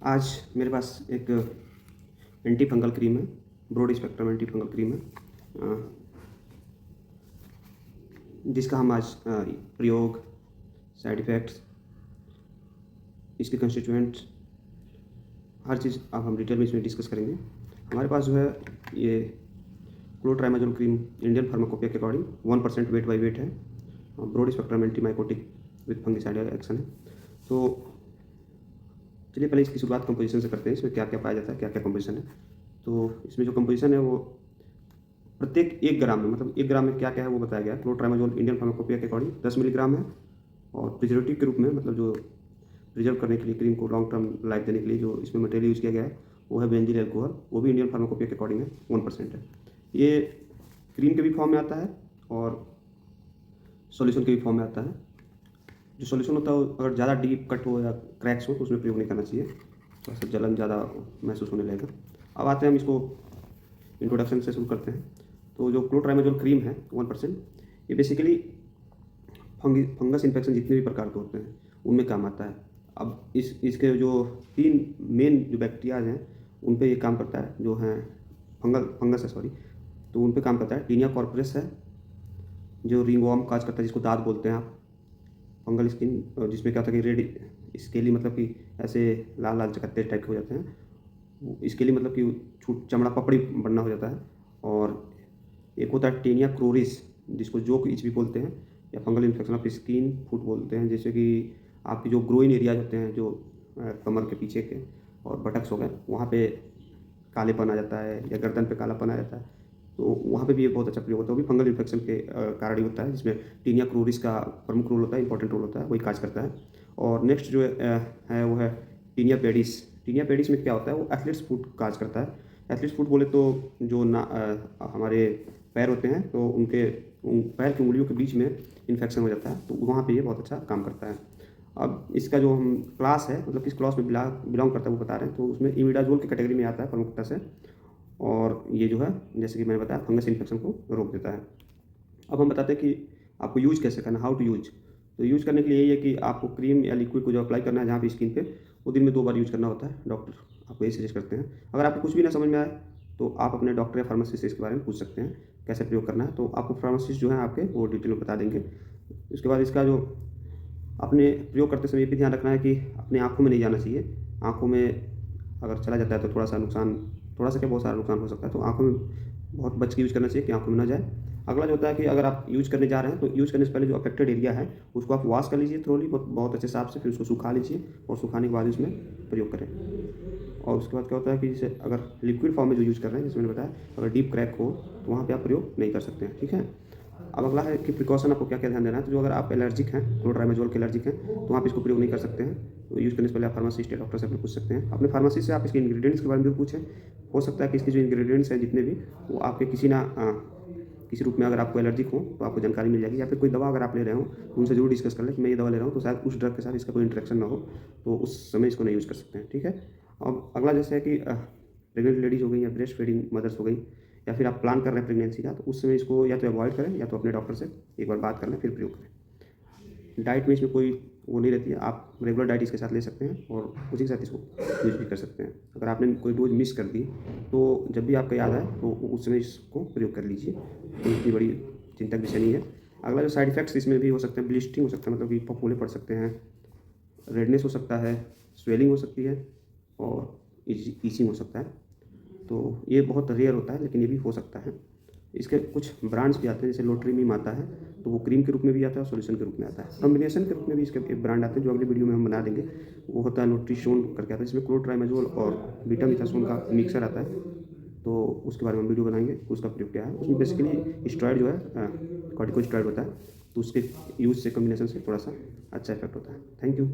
आज मेरे पास एक एंटी फंगल क्रीम है, broad spectrum anti fungal cream है, जिसका हम आज प्रयोग, साइड इफ़ेक्ट्स, इसके कंस्टिट्यूएंट्स, हर चीज़ अब हम डिटेल में इसमें डिस्कस करेंगे। हमारे पास जो है ये क्लोट्राइमाजोल क्रीम इंडियन फार्माकोपिया के अकॉर्डिंग 1% वेट बाई वेट है, broad spectrum antimycotic with fungicidal action है। तो चलिए पहले इसकी शुरुआत कंपोजिशन से करते हैं, इसमें क्या क्या पाया जाता है, क्या क्या कंपोजिशन है। तो इसमें जो कंपोजिशन है वो प्रत्येक 1 ग्राम में, मतलब 1 ग्राम में क्या क्या है वो बताया गया है। क्लोट्राइमाजोल इंडियन फार्माकोपिया के अकॉर्डिंग 10 मिलीग्राम है, और प्रिजर्वेटिव के रूप में, मतलब जो प्रिजर्व करने के लिए, क्रीम को लॉन्ग टर्म लाइफ देने के लिए जो इसमें मटेरियल यूज़ किया गया है वो है बेंजील एल्कोहल, वो भी इंडियन फार्माकोपिया के अकॉर्डिंग है 1% है। ये क्रीम के भी फॉर्म में आता है और सॉल्यूशन के भी फॉर्म में आता है। जो सॉल्यूशन होता है अगर ज़्यादा डीप कट हो या क्रैक्स हो तो उसमें प्रयोग नहीं करना चाहिए, थोड़ा सा जलन ज़्यादा महसूस होने लगेगा। अब आते हैं हम इसको इंट्रोडक्शन से शुरू करते हैं। तो जो क्लोट्राइमाजोल क्रीम है 1%, ये बेसिकली फंगस इन्फेक्शन जितने भी प्रकार के होते हैं उनमें काम आता है। अब इसके जो 3 मेन जो बैक्टीरियाज हैं उन पे ये काम करता है, जो हैं फंगस है सॉरी, तो उन पे काम करता है। टीनिया कॉर्पोरेस है जो रिंगवॉर्म काज करता है, जिसको दाद बोलते हैं आप, फंगल स्किन, जिसमें क्या होता है कि रेड स्केली, मतलब कि ऐसे लाल लाल चकत्ते टाइप के हो जाते हैं। स्केली मतलब कि चमड़ा पपड़ी बनना हो जाता है। और एक होता है टेनिया क्रोरिस, जिसको जोक इच भी बोलते हैं, या fungal infection of skin foot बोलते हैं। जैसे कि आपके जो ग्रोइन एरियाज होते हैं, जो कमर के पीछे के और बटक्स हो गए, वहाँ पे कालेपन आ जाता है, या गर्दन पे कालापन आ जाता है, तो वहाँ पे भी ये बहुत अच्छा प्रयोग होता है। वो भी फंगल इन्फेक्शन के कारण ही होता है, जिसमें टीनिया क्रोरिस का प्रमुख रोल होता है, इंपॉर्टेंट रोल होता है, वही काज करता है। और नेक्स्ट जो है वो है टीनिया पेडिस। टीनिया पेडिस में क्या होता है, वो एथलीट्स फुट काज करता है। एथलीट्स फुट बोले तो जो हमारे पैर होते हैं, तो उनके पैर की उंगलियों के बीच में इन्फेक्शन हो जाता है, तो वहाँ पे ये बहुत अच्छा काम करता है। अब इसका जो हम क्लास है, मतलब किस क्लास में बिलोंग करता है वो बता रहे हैं, तो उसमें इमिडाजोल की कैटेगरी में आता है प्रमुखता से। और ये जो है जैसे कि मैंने बताया फंगस इन्फेक्शन को रोक देता है। अब हम बताते हैं कि आपको यूज़ कैसे करना, हाउ टू यूज। तो यूज़ करने के लिए यही है कि आपको क्रीम या लिक्विड को जो अप्लाई करना है जहाँ भी स्किन पे, वो दिन में 2 बार यूज़ करना होता है। डॉक्टर आपको यही सजेस्ट करते हैं। अगर आपको कुछ भी ना समझ में आए तो आप अपने डॉक्टर या फार्मासिस्ट से इसके बारे में पूछ सकते हैं कैसे प्रयोग करना है, तो आपको फार्मासिस्ट जो है आपके वो डिटेल में बता देंगे। उसके बाद इसका जो अपने प्रयोग करते समय ये भी ध्यान रखना है कि अपने आँखों में नहीं जाना चाहिए। आँखों में अगर चला जाता है तो थोड़ा सा नुकसान, थोड़ा सा क्या बहुत सारा नुकसान हो सकता है, तो आँखों में बहुत बच के यूज़ करना चाहिए कि आँखों में ना जाए। अगला जो होता है कि अगर आप यूज़ करने जा रहे हैं तो यूज़ करने से पहले जो अफेक्टेड एरिया है उसको आप वॉश कर लीजिए थ्रोली, बहुत अच्छे साफ से, फिर उसको सुखा लीजिए और सुखाने के बाद उसमें प्रयोग करें। और उसके बाद क्या होता है कि जैसे अगर लिक्विड फॉर्म में जो यूज़ कर रहे हैं, जैसे मैंने बताया, अगर डीप क्रैक हो तो वहाँ पे आप प्रयोग नहीं कर सकते हैं, ठीक है। अब अगला है कि प्रिकॉशन आपको क्या क्या ध्यान देना है। तो जो अगर आप एलर्जिक हैं, क्लोट्राइमाजोल के एलर्जिक हैं, तो आप इसको प्रयोग नहीं कर सकते हैं। तो यूज़ करने से पहले आप फार्मासिस्ट या डॉक्टर से अपने पूछ सकते हैं। अपने फार्मासिस्ट से आप इसके इंग्रेडिएंट्स के बारे में भी पूछें। हो सकता है कि इसके जो इंग्रेडिएंट्स हैं जितने भी, वो आपके किसी रूप में अगर आपको एलर्जिक हो तो आपको जानकारी मिल जाएगी। या फिर कोई दवा अगर आप ले रहे हो तो उनसे ज़रूर डिस्कस कर लें कि मैं ये दवा ले रहा हूँ, तो शायद उस ड्रग के साथ इसका कोई इंटरेक्शन ना हो, तो उस समय इसको नहीं यूज़ कर सकते हैं, ठीक है। अब अगला जैसे है कि प्रेग्नेंट लेडीज़ हो गई या ब्रेस्ट फीडिंग मदर्स हो गई, या फिर आप प्लान कर रहे हैं प्रेगनेंसी का, तो उस समय इसको या तो अवॉइड करें या तो अपने डॉक्टर से एक बार बात कर लें फिर प्रयोग करें। डाइट में इसमें कोई वो नहीं रहती है, आप रेगुलर डाइट इसके साथ ले सकते हैं और उसी के साथ इसको यूज भी कर सकते हैं। अगर आपने कोई डोज मिस कर दी तो जब भी आपको याद आए तो उस समय इसको प्रयोग कर लीजिए, कोई इतनी बड़ी चिंता का विषय नहीं है। अगला जो साइड इफेक्ट्स इसमें भी हो सकते हैं, ब्लिस्टिंग हो सकता है, मतलब कि फफोले पड़ सकते हैं, रेडनेस हो सकता है, स्वेलिंग हो सकती है और ईचिंग हो सकता है। तो ये बहुत रेयर होता है लेकिन ये भी हो सकता है। इसके कुछ ब्रांड्स भी आते हैं, जैसे लोट्रीमीम आता है, तो वो क्रीम के रूप में भी आता है और सॉल्यूशन के रूप में आता है। कॉम्बिनेशन के रूप में भी इसके एक ब्रांड आते हैं जो अगली वीडियो में हम बना देंगे। वो होता है लोट्रीशोन करके आता है, जिसमें क्लोट्राइमाजोल और बीटामिथासोन का मिक्सर आता है, तो उसके बारे में हम वीडियो बनाएंगे, उसका प्रयोग क्या है। उसमें बेसिकली स्टेरॉइड जो है कॉर्टिकोस्टेरॉइड होता है, तो उसके यूज़ से कॉम्बिनेशन से थोड़ा सा अच्छा इफेक्ट होता है। Thank you.